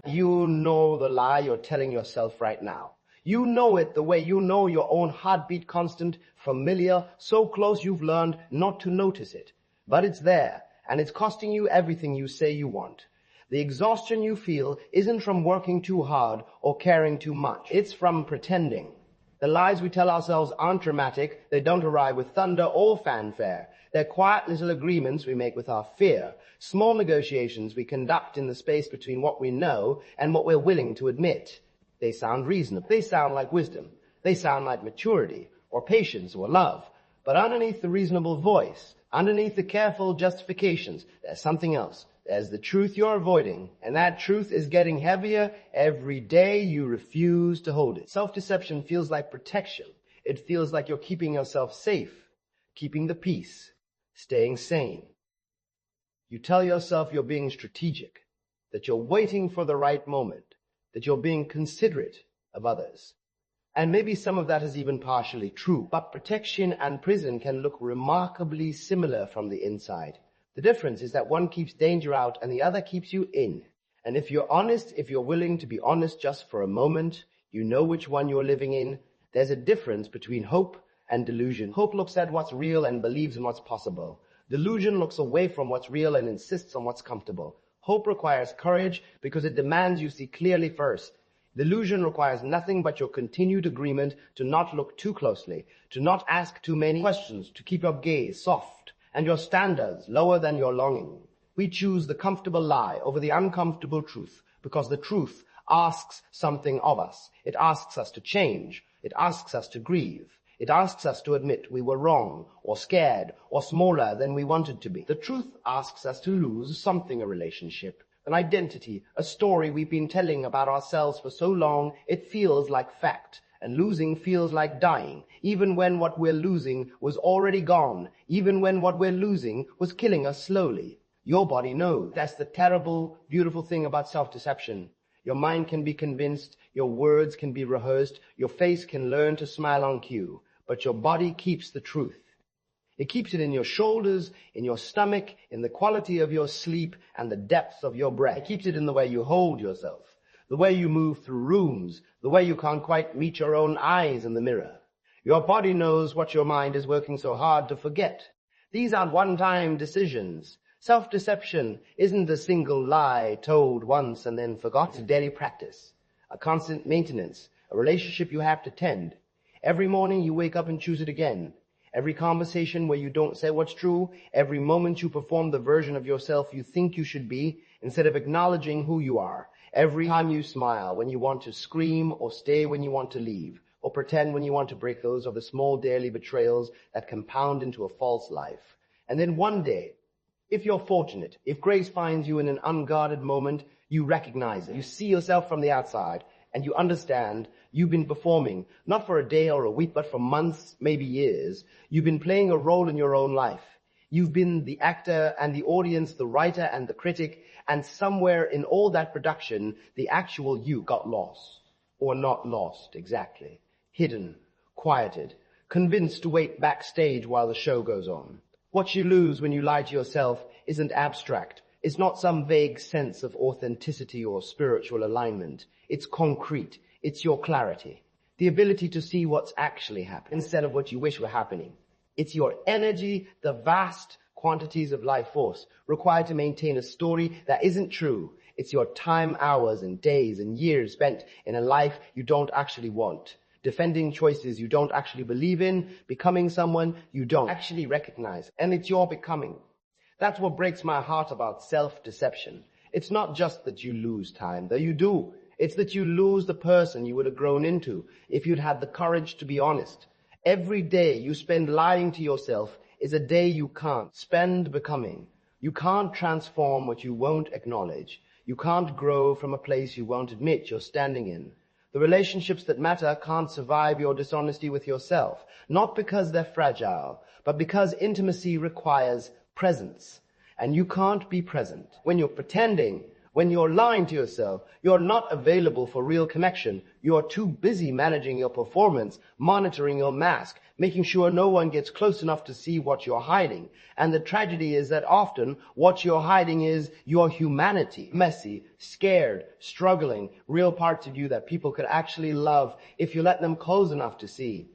You know the lie you're telling yourself right now. You know it the way you know your own heartbeat, constant, familiar, so close you've learned not to notice it. But it's there, and it's costing you everything you say you want. The exhaustion you feel isn't from working too hard or caring too much. It's from pretending. The lies we tell ourselves aren't dramatic. They don't arrive with thunder or fanfare. They're quiet little agreements we make with our fear, small negotiations we conduct in the space between what we know and what we're willing to admit. They sound reasonable. They sound like wisdom. They sound like maturity or patience or love. But underneath the reasonable voice, underneath the careful justifications, there's something else. There's the truth you're avoiding, and that truth is getting heavier every day you refuse to hold it. Self-deception feels like protection. It feels like you're keeping yourself safe, keeping the peace, staying sane. You tell yourself you're being strategic, that you're waiting for the right moment, that you're being considerate of others. And maybe some of that is even partially true, but protection and prison can look remarkably similar from the inside. The difference is that one keeps danger out and the other keeps you in. And if you're honest, if you're willing to be honest just for a moment, you know which one you're living in. There's a difference between hope and delusion. Hope looks at what's real and believes in what's possible. Delusion looks away from what's real and insists on what's comfortable. Hope requires courage because it demands you see clearly first. Delusion requires nothing but your continued agreement to not look too closely, to not ask too many questions, to keep your gaze soft and your standards lower than your longing. We choose the comfortable lie over the uncomfortable truth because the truth asks something of us. It asks us to change. It asks us to grieve. It asks us to admit we were wrong or scared or smaller than we wanted to be. The truth asks us to lose something, a relationship, an identity, a story we've been telling about ourselves for so long it feels like fact. And losing feels like dying, even when what we're losing was already gone, even when what we're losing was killing us slowly. Your body knows. That's the terrible, beautiful thing about self-deception. Your mind can be convinced, your words can be rehearsed, your face can learn to smile on cue, but your body keeps the truth. It keeps it in your shoulders, in your stomach, in the quality of your sleep and the depth of your breath. It keeps it in the way you hold yourself, the way you move through rooms, the way you can't quite meet your own eyes in the mirror. Your body knows what your mind is working so hard to forget. These aren't one-time decisions. Self-deception isn't a single lie told once and then forgotten. It's a daily practice, a constant maintenance, a relationship you have to tend. Every morning you wake up and choose it again. Every conversation where you don't say what's true, every moment you perform the version of yourself you think you should be instead of acknowledging who you are. Every time you smile when you want to scream or stay when you want to leave or pretend when you want to break, those are the small daily betrayals that compound into a false life. And then one day, if you're fortunate, if grace finds you in an unguarded moment, you recognize it. You see yourself from the outside and you understand you've been performing, not for a day or a week, but for months, maybe years. You've been playing a role in your own life. You've been the actor and the audience, the writer and the critic, and somewhere in all that production, the actual you got lost. Or not lost, exactly. Hidden, quieted, convinced to wait backstage while the show goes on. What you lose when you lie to yourself isn't abstract. It's not some vague sense of authenticity or spiritual alignment. It's concrete. It's your clarity. The ability to see what's actually happening instead of what you wish were happening. It's your energy, the vast quantities of life force required to maintain a story that isn't true. It's your time, hours, and days and years spent in a life you don't actually want, defending choices you don't actually believe in, becoming someone you don't actually recognize. And it's your becoming. That's what breaks my heart about self-deception. It's not just that you lose time, though you do. It's that you lose the person you would have grown into if you'd had the courage to be honest. Every day you spend lying to yourself is a day you can't spend becoming. You can't transform what you won't acknowledge. You can't grow from a place you won't admit you're standing in. The relationships that matter can't survive your dishonesty with yourself, not because they're fragile, but because intimacy requires presence. And you can't be present. When you're pretending, when you're lying to yourself, you're not available for real connection. You're too busy managing your performance, monitoring your mask, making sure no one gets close enough to see what you're hiding. And the tragedy is that often what you're hiding is your humanity. Messy, scared, struggling, real parts of you that people could actually love if you let them close enough to see.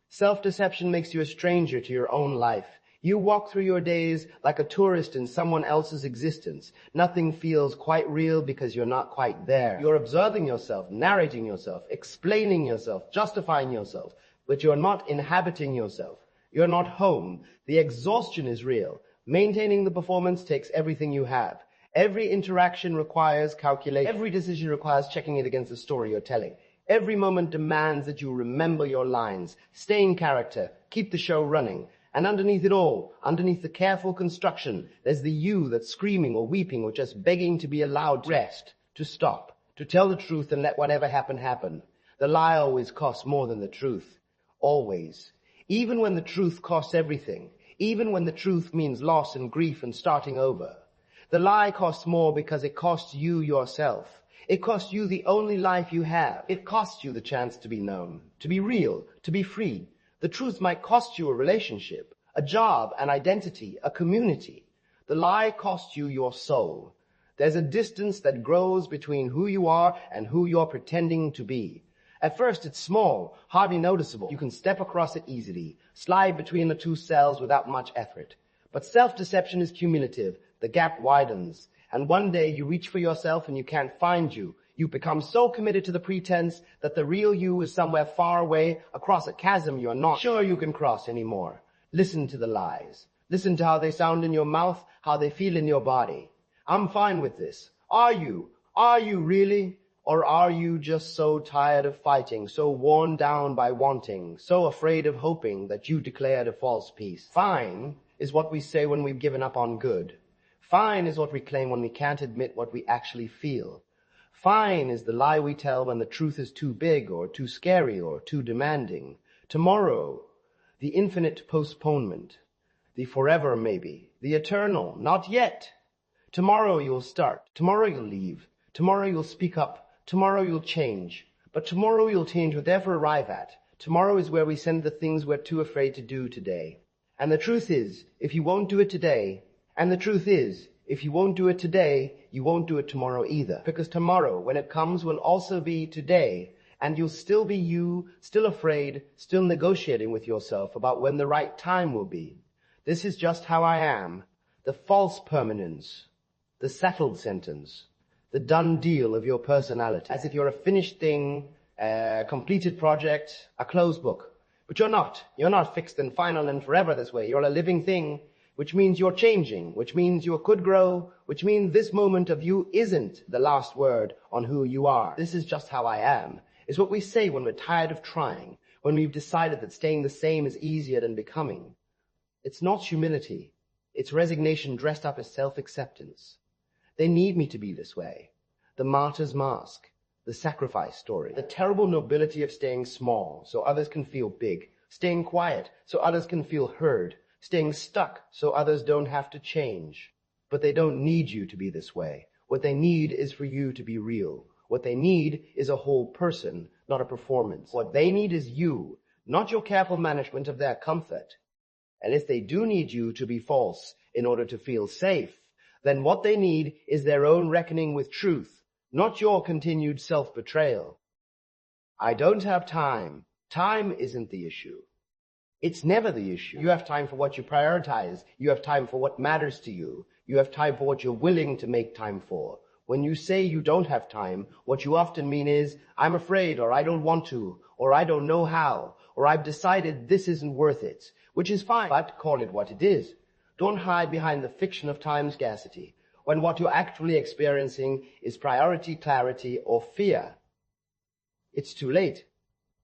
Self-deception makes you a stranger to your own life. You walk through your days like a tourist in someone else's existence. Nothing feels quite real because you're not quite there. You're observing yourself, narrating yourself, explaining yourself, justifying yourself, but you're not inhabiting yourself. You're not home. The exhaustion is real. Maintaining the performance takes everything you have. Every interaction requires calculation. Every decision requires checking it against the story you're telling. Every moment demands that you remember your lines, stay in character, keep the show running. And underneath it all, underneath the careful construction, there's the you that's screaming or weeping or just begging to be allowed to rest, to stop, to tell the truth and let whatever happen, happen. The lie always costs more than the truth. Always. Even when the truth costs everything. Even when the truth means loss and grief and starting over. The lie costs more because it costs you yourself. It costs you the only life you have. It costs you the chance to be known, to be real, to be free. The truth might cost you a relationship, a job, an identity, a community. The lie costs you your soul. There's a distance that grows between who you are and who you're pretending to be. At first it's small, hardly noticeable. You can step across it easily, slide between the two cells without much effort. But self-deception is cumulative. The gap widens. And one day you reach for yourself and you can't find you. You become so committed to the pretense that the real you is somewhere far away across a chasm you're not sure you can cross anymore. Listen to the lies. Listen to how they sound in your mouth, how they feel in your body. I'm fine with this. Are you? Are you really? Or are you just so tired of fighting, so worn down by wanting, so afraid of hoping that you declared a false peace? Fine is what we say when we've given up on good. Fine is what we claim when we can't admit what we actually feel. Fine is the lie we tell when the truth is too big or too scary or too demanding. Tomorrow, the infinite postponement, the forever maybe, the eternal, not yet. Tomorrow you'll start, tomorrow you'll leave, tomorrow you'll speak up, tomorrow you'll change. But tomorrow you'll change with ever arrive at. Tomorrow is where we send the things we're too afraid to do today. And the truth is, if you won't do it today, if you won't do it today, you won't do it tomorrow either. Because tomorrow, when it comes, will also be today. And you'll still be you, still afraid, still negotiating with yourself about when the right time will be. This is just how I am. The false permanence. The settled sentence. The done deal of your personality. As if you're a finished thing, a completed project, a closed book. But you're not. You're not fixed and final and forever this way. You're a living thing. Which means you're changing, which means you could grow, which means this moment of you isn't the last word on who you are. This is just how I am, is what we say when we're tired of trying, when we've decided that staying the same is easier than becoming. It's not humility. It's resignation dressed up as self-acceptance. They need me to be this way. The martyr's mask, the sacrifice story, the terrible nobility of staying small so others can feel big, staying quiet so others can feel heard, staying stuck so others don't have to change. But they don't need you to be this way. What they need is for you to be real. What they need is a whole person, not a performance. What they need is you, not your careful management of their comfort. And if they do need you to be false in order to feel safe, then what they need is their own reckoning with truth, not your continued self-betrayal. I don't have time. Time isn't the issue. It's never the issue. You have time for what you prioritize. You have time for what matters to you. You have time for what you're willing to make time for. When you say you don't have time, what you often mean is, I'm afraid, or I don't want to, or I don't know how, or I've decided this isn't worth it, which is fine, but call it what it is. Don't hide behind the fiction of time scarcity, when what you're actually experiencing is priority, clarity, or fear. It's too late.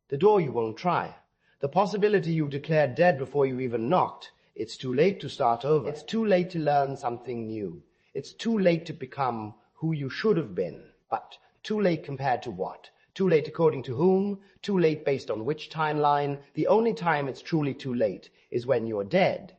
The door you won't try. The possibility you declared dead before you even knocked. It's too late to start over. It's too late to learn something new. It's too late to become who you should have been. But too late compared to what? Too late according to whom? Too late based on which timeline? The only time it's truly too late is when you're dead.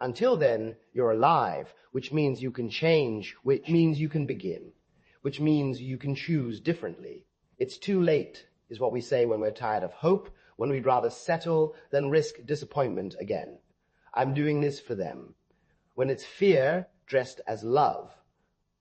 Until then, you're alive, which means you can change, which means you can begin, which means you can choose differently. It's too late, is what we say when we're tired of hope, when we'd rather settle than risk disappointment again. I'm doing this for them. When it's fear dressed as love.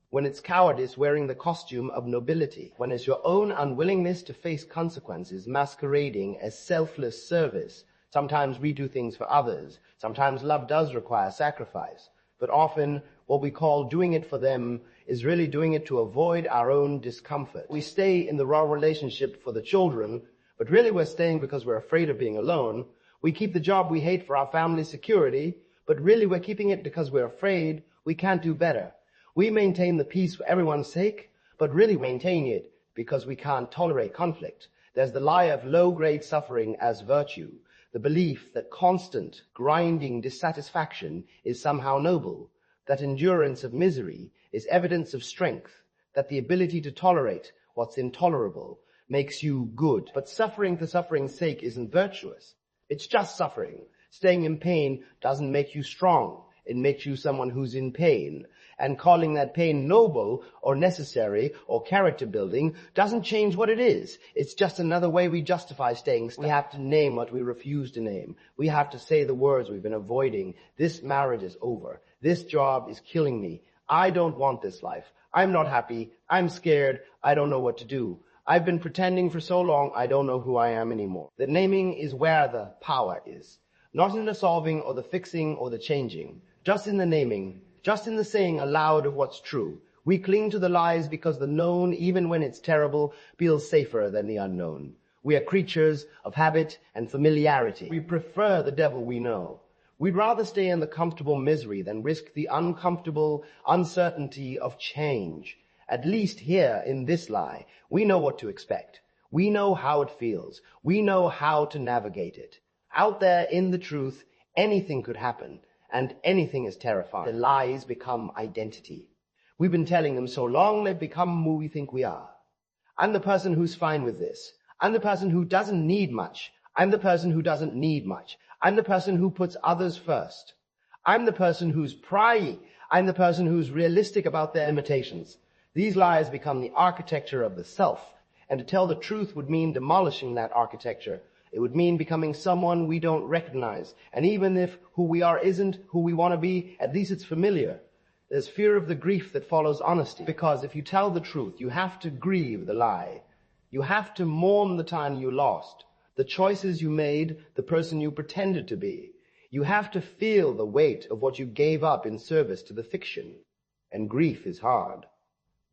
When it's cowardice wearing the costume of nobility. When it's your own unwillingness to face consequences masquerading as selfless service. Sometimes we do things for others. Sometimes love does require sacrifice. But often what we call doing it for them is really doing it to avoid our own discomfort. We stay in the wrong relationship for the children, but really we're staying because we're afraid of being alone. We keep the job we hate for our family security, but really we're keeping it because we're afraid we can't do better. We maintain the peace for everyone's sake, but really maintain it because we can't tolerate conflict. There's the lie of low-grade suffering as virtue, the belief that constant, grinding dissatisfaction is somehow noble, that endurance of misery is evidence of strength, that the ability to tolerate what's intolerable makes you good. But suffering for suffering's sake isn't virtuous. It's just suffering. Staying in pain doesn't make you strong. It makes you someone who's in pain. And calling that pain noble or necessary or character building doesn't change what it is. It's just another way we justify staying stuck. We have to name what we refuse to name. We have to say the words we've been avoiding. This marriage is over. This job is killing me. I don't want this life. I'm not happy. I'm scared. I don't know what to do. I've been pretending for so long I don't know who I am anymore. The naming is where the power is. Not in the solving or the fixing or the changing. Just in the naming. Just in the saying aloud of what's true. We cling to the lies because the known, even when it's terrible, feels safer than the unknown. We are creatures of habit and familiarity. We prefer the devil we know. We'd rather stay in the comfortable misery than risk the uncomfortable uncertainty of change. At least here in this lie, we know what to expect. We know how it feels. We know how to navigate it. Out there in the truth, anything could happen. And anything is terrifying. The lies become identity. We've been telling them so long they've become who we think we are. I'm the person who's fine with this. I'm the person who doesn't need much. I'm the person who doesn't need much. I'm the person who puts others first. I'm the person who's pryy. I'm the person who's realistic about their limitations. These lies become the architecture of the self. And to tell the truth would mean demolishing that architecture. It would mean becoming someone we don't recognize. And even if who we are isn't who we want to be, at least it's familiar. There's fear of the grief that follows honesty. Because if you tell the truth, you have to grieve the lie. You have to mourn the time you lost, the choices you made, the person you pretended to be. You have to feel the weight of what you gave up in service to the fiction. And grief is hard.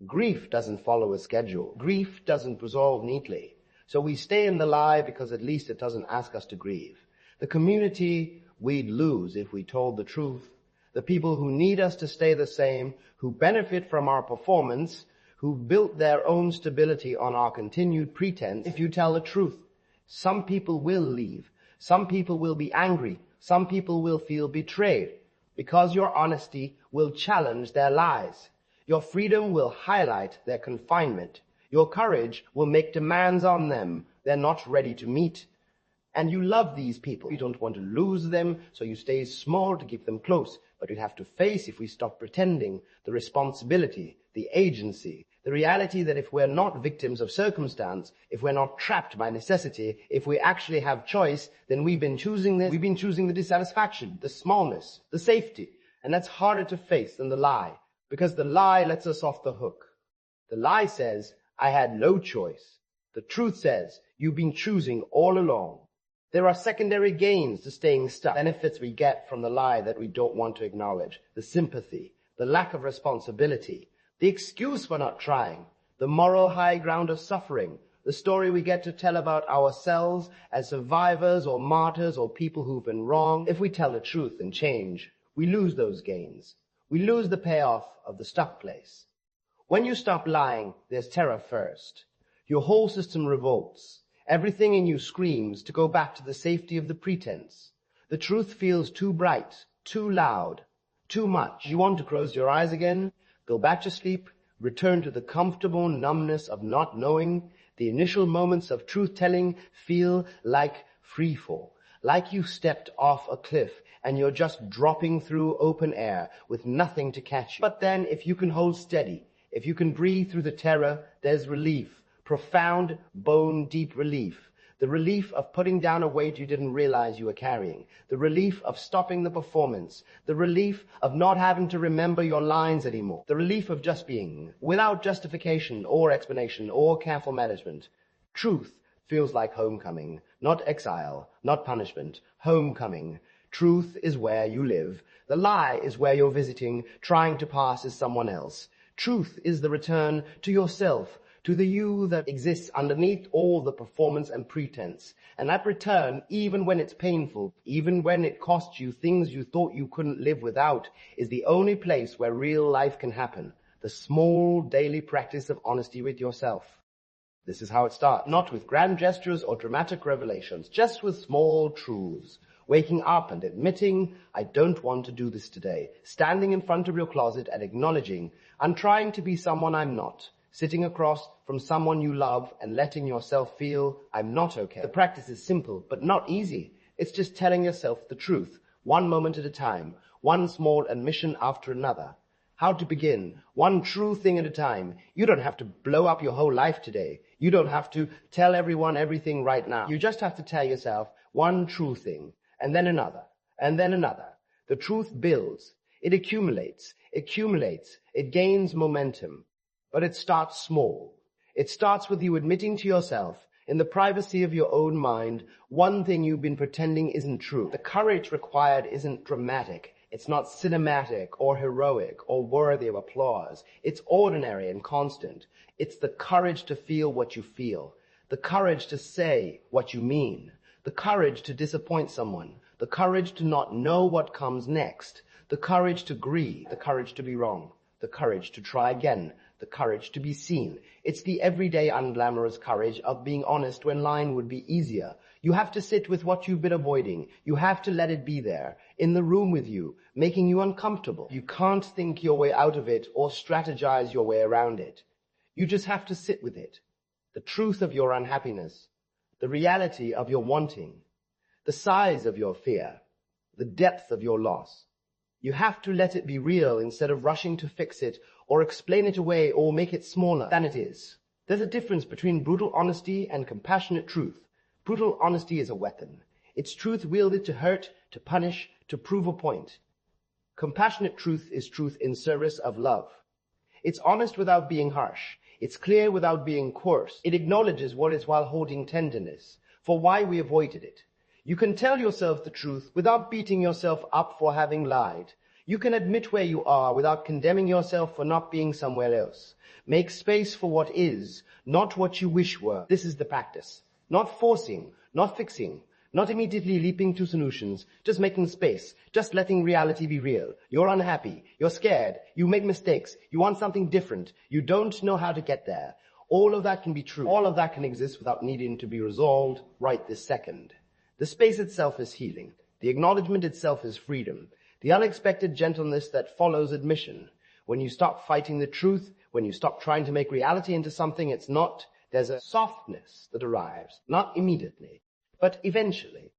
Grief doesn't follow a schedule. Grief doesn't resolve neatly. So we stay in the lie because at least it doesn't ask us to grieve. The community we'd lose if we told the truth. The people who need us to stay the same, who benefit from our performance, who built their own stability on our continued pretense. If you tell the truth, some people will leave. Some people will be angry. Some people will feel betrayed because your honesty will challenge their lies. Your freedom will highlight their confinement. Your courage will make demands on them they're not ready to meet. And you love these people. You don't want to lose them, so you stay small to keep them close. But you have to face, if we stop pretending, the responsibility, the agency, the reality that if we're not victims of circumstance, if we're not trapped by necessity, if we actually have choice, then we've been choosing this. We've been choosing the dissatisfaction, the smallness, the safety. And that's harder to face than the lie, because the lie lets us off the hook. The lie says, I had no choice. The truth says, you've been choosing all along. There are secondary gains to staying stuck, benefits we get from the lie that we don't want to acknowledge, the sympathy, the lack of responsibility, the excuse for not trying, the moral high ground of suffering, the story we get to tell about ourselves as survivors or martyrs or people who've been wrong. If we tell the truth and change, we lose those gains. We lose the payoff of the stuck place. When you stop lying, there's terror first. Your whole system revolts. Everything in you screams to go back to the safety of the pretense. The truth feels too bright, too loud, too much. You want to close your eyes again, go back to sleep, return to the comfortable numbness of not knowing. The initial moments of truth-telling feel like freefall, like you stepped off a cliff and you're just dropping through open air with nothing to catch you. But then if you can hold steady, if you can breathe through the terror, there's relief, profound, bone-deep relief. The relief of putting down a weight you didn't realize you were carrying. The relief of stopping the performance. The relief of not having to remember your lines anymore. The relief of just being, without justification or explanation or careful management. Truth feels like homecoming, not exile, not punishment. Homecoming. Truth is where you live. The lie is where you're visiting, trying to pass as someone else. Truth is the return to yourself, to the you that exists underneath all the performance and pretense. And that return, even when it's painful, even when it costs you things you thought you couldn't live without, is the only place where real life can happen. The small daily practice of honesty with yourself. This is how it starts. Not with grand gestures or dramatic revelations, just with small truths. Waking up and admitting, I don't want to do this today. Standing in front of your closet and acknowledging, I'm trying to be someone I'm not. Sitting across from someone you love and letting yourself feel, I'm not okay. The practice is simple, but not easy. It's just telling yourself the truth, one moment at a time, one small admission after another. How to begin, one true thing at a time. You don't have to blow up your whole life today. You don't have to tell everyone everything right now. You just have to tell yourself one true thing, and then another, and then another. The truth builds. It accumulates, it gains momentum. But it starts small. It starts with you admitting to yourself, in the privacy of your own mind, one thing you've been pretending isn't true. The courage required isn't dramatic. It's not cinematic or heroic or worthy of applause. It's ordinary and constant. It's the courage to feel what you feel. The courage to say what you mean. The courage to disappoint someone. The courage to not know what comes next. The courage to grieve. The courage to be wrong. The courage to try again. The courage to be seen. It's the everyday unglamorous courage of being honest when lying would be easier. You have to sit with what you've been avoiding. You have to let it be there, in the room with you, making you uncomfortable. You can't think your way out of it or strategize your way around it. You just have to sit with it. The truth of your unhappiness, the reality of your wanting, the size of your fear, the depth of your loss. You have to let it be real instead of rushing to fix it or explain it away or make it smaller than it is. There's a difference between brutal honesty and compassionate truth. Brutal honesty is a weapon. It's truth wielded to hurt, to punish, to prove a point. Compassionate truth is truth in service of love. It's honest without being harsh. It's clear without being coarse. It acknowledges what is while holding tenderness, for why we avoided it. You can tell yourself the truth without beating yourself up for having lied. You can admit where you are without condemning yourself for not being somewhere else. Make space for what is, not what you wish were. This is the practice. Not forcing, not fixing, not immediately leaping to solutions, just making space, just letting reality be real. You're unhappy, you're scared, you make mistakes, you want something different, you don't know how to get there. All of that can be true. All of that can exist without needing to be resolved right this second. The space itself is healing. The acknowledgement itself is freedom. The unexpected gentleness that follows admission. When you stop fighting the truth, when you stop trying to make reality into something it's not, there's a softness that arrives, not immediately, but eventually.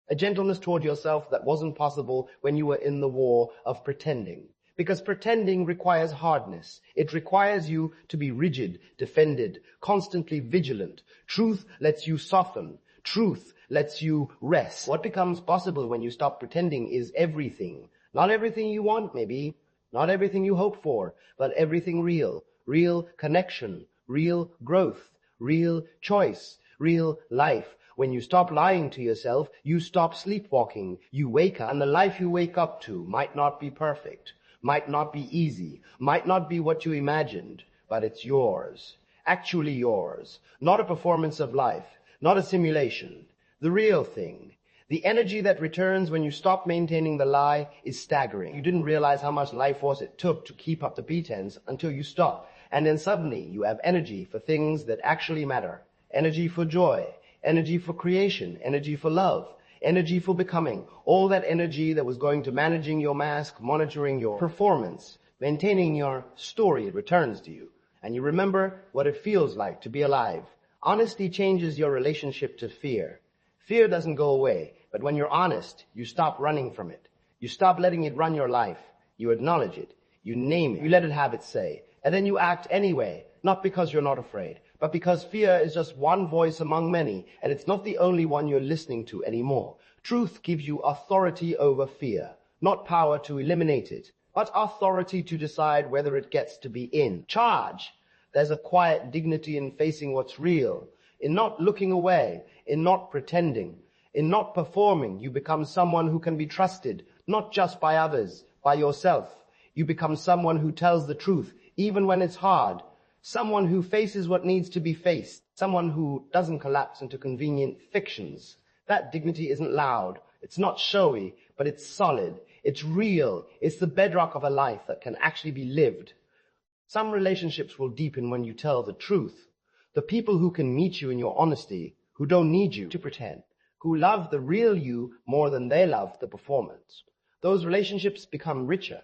A gentleness toward yourself that wasn't possible when you were in the war of pretending. Because pretending requires hardness. It requires you to be rigid, defended, constantly vigilant. Truth lets you soften. Truth lets you rest. What becomes possible when you stop pretending is everything. Not everything you want, maybe. Not everything you hope for, but everything real. Real connection. Real growth. Real choice. Real life. When you stop lying to yourself, you stop sleepwalking. You wake up, and the life you wake up to might not be perfect, might not be easy, might not be what you imagined, but it's yours. Actually yours. Not a performance of life. Not a simulation. The real thing. The energy that returns when you stop maintaining the lie is staggering. You didn't realize how much life force it took to keep up the pretense until you stop. And then suddenly you have energy for things that actually matter. Energy for joy. Energy for creation. Energy for love. Energy for becoming. All that energy that was going to managing your mask, monitoring your performance, maintaining your story, it returns to you. And you remember what it feels like to be alive. Honesty changes your relationship to fear. Fear doesn't go away, but when you're honest, you stop running from it. You stop letting it run your life. You acknowledge it. You name it. You let it have its say. And then you act anyway, not because you're not afraid, but because fear is just one voice among many, and it's not the only one you're listening to anymore. Truth gives you authority over fear, not power to eliminate it, but authority to decide whether it gets to be in charge. There's a quiet dignity in facing what's real, in not looking away, in not pretending, in not performing. You become someone who can be trusted, not just by others, by yourself. You become someone who tells the truth, even when it's hard. Someone who faces what needs to be faced. Someone who doesn't collapse into convenient fictions. That dignity isn't loud. It's not showy, but it's solid. It's real. It's the bedrock of a life that can actually be lived. Some relationships will deepen when you tell the truth. The people who can meet you in your honesty, who don't need you to pretend, who love the real you more than they love the performance. Those relationships become richer,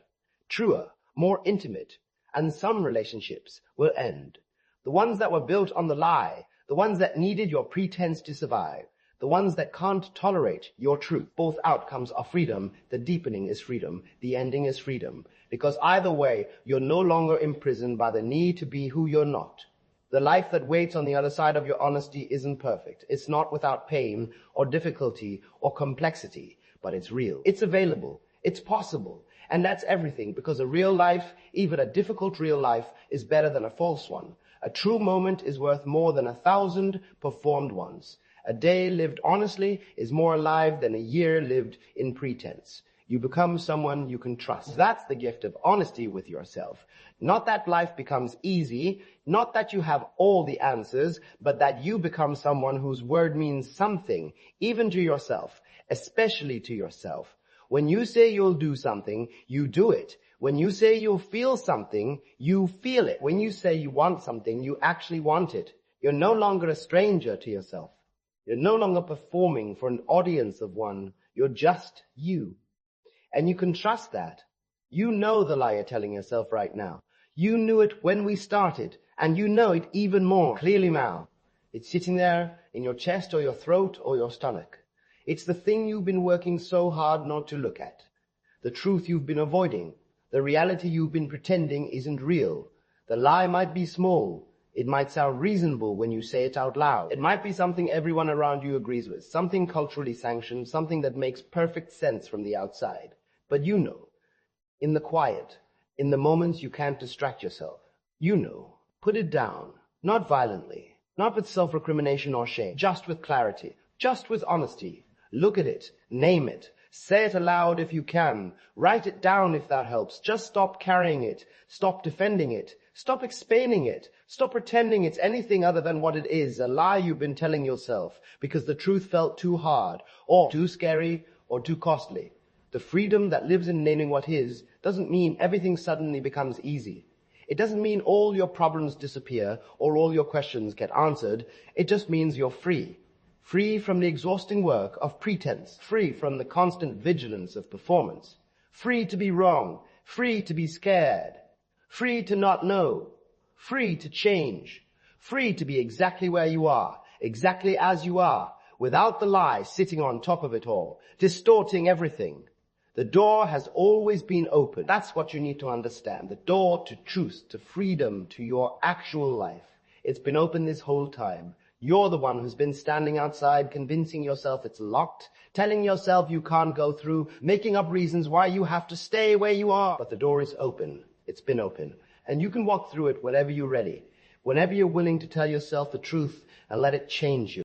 truer, more intimate, and some relationships will end. The ones that were built on the lie, the ones that needed your pretense to survive, the ones that can't tolerate your truth. Both outcomes are freedom. The deepening is freedom. The ending is freedom. Because either way, you're no longer imprisoned by the need to be who you're not. The life that waits on the other side of your honesty isn't perfect. It's not without pain or difficulty or complexity, but it's real. It's available. It's possible. And that's everything, because a real life, even a difficult real life, is better than a false one. A true moment is worth more than 1,000 performed ones. A day lived honestly is more alive than a year lived in pretense. You become someone you can trust. That's the gift of honesty with yourself. Not that life becomes easy, not that you have all the answers, but that you become someone whose word means something, even to yourself, especially to yourself. When you say you'll do something, you do it. When you say you'll feel something, you feel it. When you say you want something, you actually want it. You're no longer a stranger to yourself. You're no longer performing for an audience of one. You're just you. And you can trust that. You know the lie you're telling yourself right now. You knew it when we started, and you know it even more clearly now. It's sitting there in your chest or your throat or your stomach. It's the thing you've been working so hard not to look at. The truth you've been avoiding. The reality you've been pretending isn't real. The lie might be small. It might sound reasonable when you say it out loud. It might be something everyone around you agrees with, something culturally sanctioned, something that makes perfect sense from the outside. But you know, in the quiet, in the moments you can't distract yourself, you know, put it down, not violently, not with self-recrimination or shame, just with clarity, just with honesty. Look at it, name it, say it aloud if you can, write it down if that helps. Just stop carrying it, stop defending it, stop explaining it, stop pretending it's anything other than what it is, a lie you've been telling yourself because the truth felt too hard, or too scary, or too costly. The freedom that lives in naming what is doesn't mean everything suddenly becomes easy. It doesn't mean all your problems disappear or all your questions get answered. It just means you're free. Free from the exhausting work of pretense. Free from the constant vigilance of performance. Free to be wrong. Free to be scared. Free to not know. Free to change. Free to be exactly where you are, exactly as you are, without the lie sitting on top of it all, distorting everything. The door has always been open. That's what you need to understand. The door to truth, to freedom, to your actual life. It's been open this whole time. You're the one who's been standing outside, convincing yourself it's locked, telling yourself you can't go through, making up reasons why you have to stay where you are. But the door is open. It's been open. And you can walk through it whenever you're ready, whenever you're willing to tell yourself the truth and let it change you.